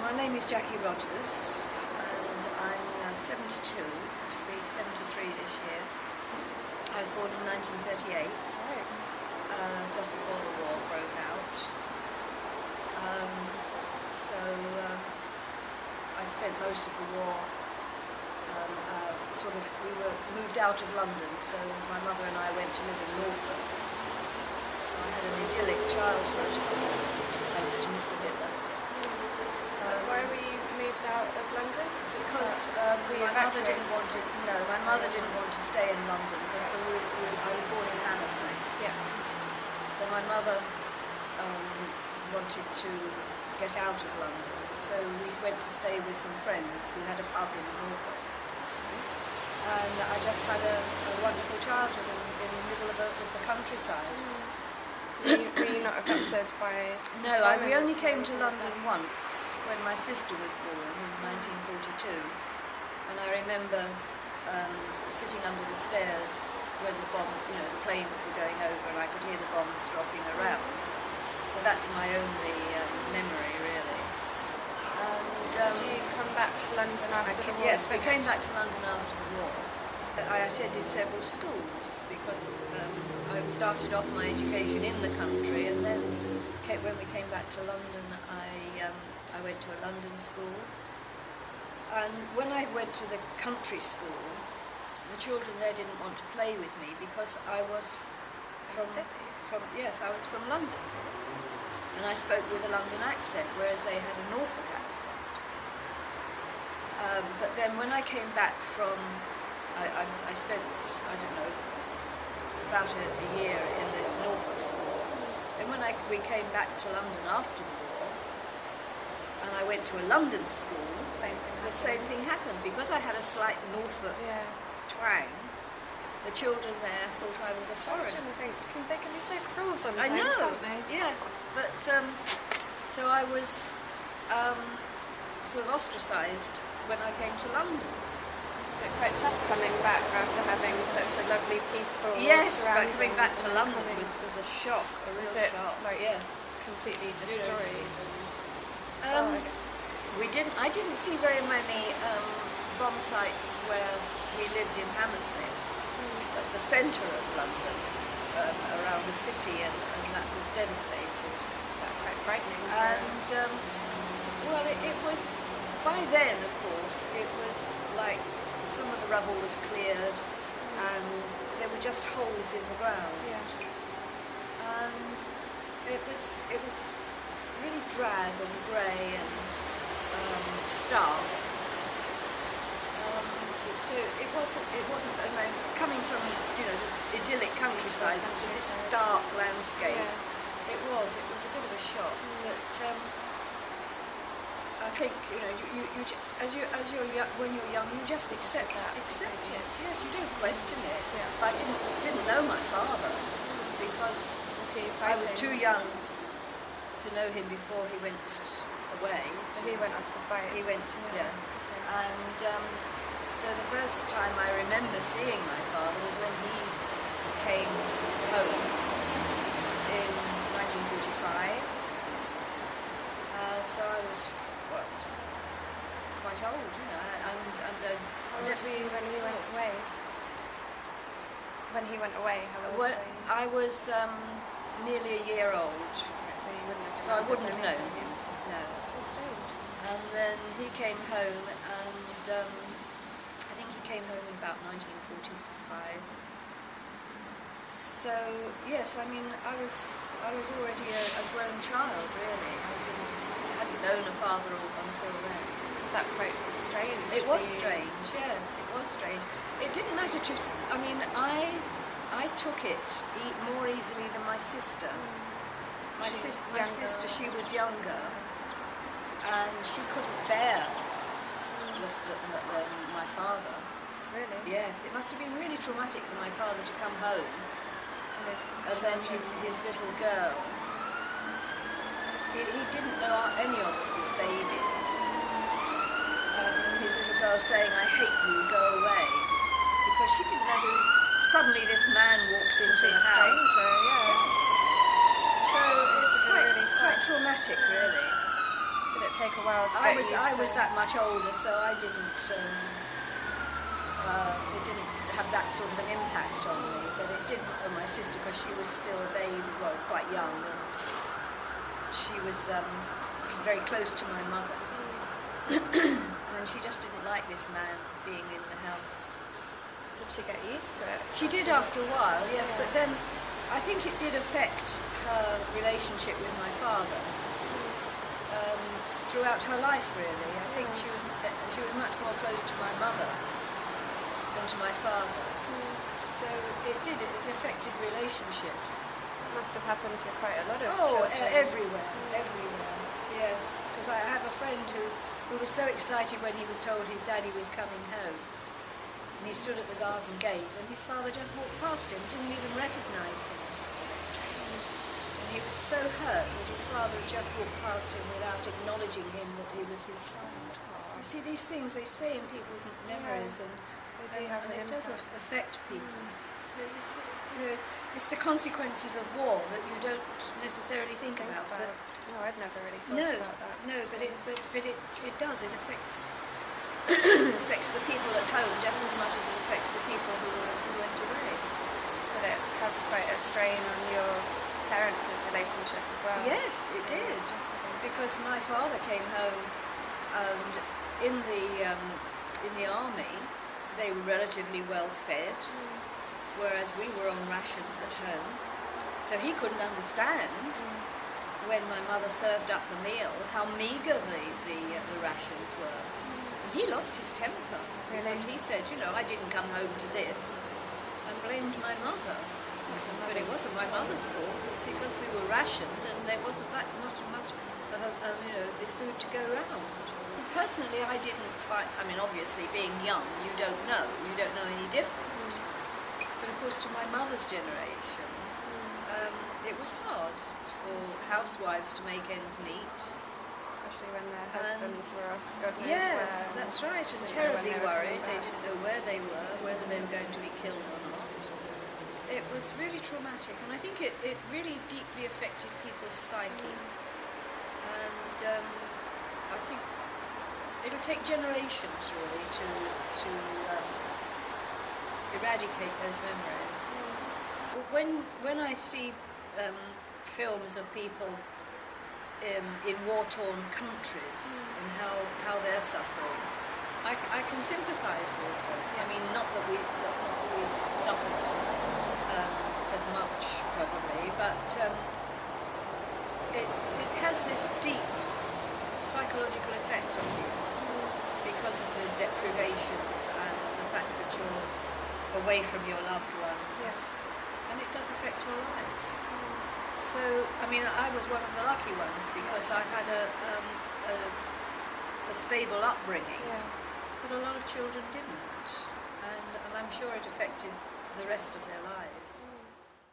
My name is Jacki Rogers, and I'm 72, which will be 73 this year. I was born in 1938, just before the war broke out. I spent most of the war, we were moved out of London, so my mother and I went to live in Norfolk. So I had an idyllic childhood, thanks to Mr. Hitler. So why were you moved out of London? Because my mother didn't want to. No, my mother didn't want to stay in London because I was born in Hammersmith. Yeah. So my mother wanted to get out of London. So we went to stay with some friends who had a pub in Norfolk. And I just had a wonderful childhood in the middle of the countryside. Were you not affected by... No, we only came to London once when my sister was born in 1942, and I remember sitting under the stairs when the planes were going over, and I could hear the bombs dropping around. But that's my only memory, really. And did you come back to London after the war? Yes, we came back to London after the war. I attended several schools because I started off my education in the country, and then when we came back to London, I went to a London school. And when I went to the country school, the children there didn't want to play with me because I was from the city. Yes, I was from London, and I spoke with a London accent, whereas they had a Norfolk accent. But then when I came back from I spent, I don't know, about a year in the Norfolk school. And when we came back to London after the war, and I went to a London school, the same thing happened. Because I had a slight Norfolk twang, the children there thought I was a foreigner. They can be so cruel sometimes, I know, can't they? yes. But, so I was sort of ostracised when I came to London. Was it quite tough coming back after having such a lovely, peaceful Yes, but coming back to London was a shock, a real shock. Yes, completely destroyed. I didn't see very many bomb sites where we lived in Hammersmith, at the centre of London, around the city, and that was devastated. Is that quite frightening? And well, it was by then, of course, it was like. Some of the rubble was cleared, and there were just holes in the ground. Yeah. And it was really drab and grey and stark. So it wasn't coming from this idyllic countryside to this stark landscape. Yeah. It was a bit of a shock, but. I think when you're young, you just accept it. Yes, you don't question it. Yeah. But I didn't know my father because I was too young to know him before he went away. So he went off to fight. He went, yes. And so the first time I remember seeing my father was when he came home in 1945. So I was. Quite old, How old were you when he went away? When he went away, how old were you? I was nearly a year old. So I wouldn't have known him. No. That's so strange. And then he came home, and I think he came home in about 1945. So yes, I mean I was already a grown child, really. I hadn't known a father until then. Was that quite strange? It was strange, yes, it was strange. It didn't matter to... I mean, I took it more easily than my sister. My sister, she was younger, and she couldn't bear my father. Really? Yes, it must have been really traumatic for my father to come home, and then his little girl. He didn't know any of us as babies. And his little girl saying, "I hate you, go away," because she didn't know who. Suddenly, this man walks into the house. So it's quite traumatic, really. Did it take a while to I get was used to? I was that much older, so I didn't. It didn't have that sort of an impact on me, but it did on my sister because she was still a baby, well, quite young, and she was very close to my mother, and she just didn't like this man being in the house. Did she get used to it? She did after a while, yes, but then I think it did affect her relationship with my father throughout her life, really. I think she was much more close to my mother than to my father. So it affected relationships. It must have happened to quite a lot of children. Everywhere, yes. Because I have a friend who was so excited when he was told his daddy was coming home. And he stood at the garden gate and his father just walked past him, didn't even recognise him. So strange. And he was so hurt that his father had just walked past him without acknowledging him that he was his son. You see, these things, they stay in people's memories, and it does affect people. So it's the consequences of war that you don't necessarily think about. But no, I've never really thought about that. No, but it does. It affects affects the people at home just as much as it affects the people who went away. Did it have quite a strain on your parents' relationship as well? Yes, it did. Because my father came home, and in the army, they were relatively well fed, whereas we were on rations at home. So he couldn't understand when my mother served up the meal how meagre the rations were. And he lost his temper because he said, I didn't come home to this, and blamed my mother. But it wasn't my mother's fault. It was because we were rationed and there wasn't that much of the food to go around. Personally, I didn't find. I mean, obviously, being young, you don't know any different. But of course, to my mother's generation, it was hard for housewives to make ends meet. Especially when their husbands were off, God knows yes, where. that's right, and terribly worried. They didn't know where they were, whether they were going to be killed or not. It was really traumatic, and I think it really deeply affected people's psyche. And I think it'll take generations, really, to eradicate those memories. When I see films of people in war-torn countries and how they're suffering, I can sympathise with them. I mean, not that we suffered as much, probably, but it has this deep psychological effect on you because of the deprivations and the fact that you're away from your loved ones. Yes. And it does affect your life. So, I mean, I was one of the lucky ones because I had a stable upbringing, but a lot of children didn't, and I'm sure it affected the rest of their lives.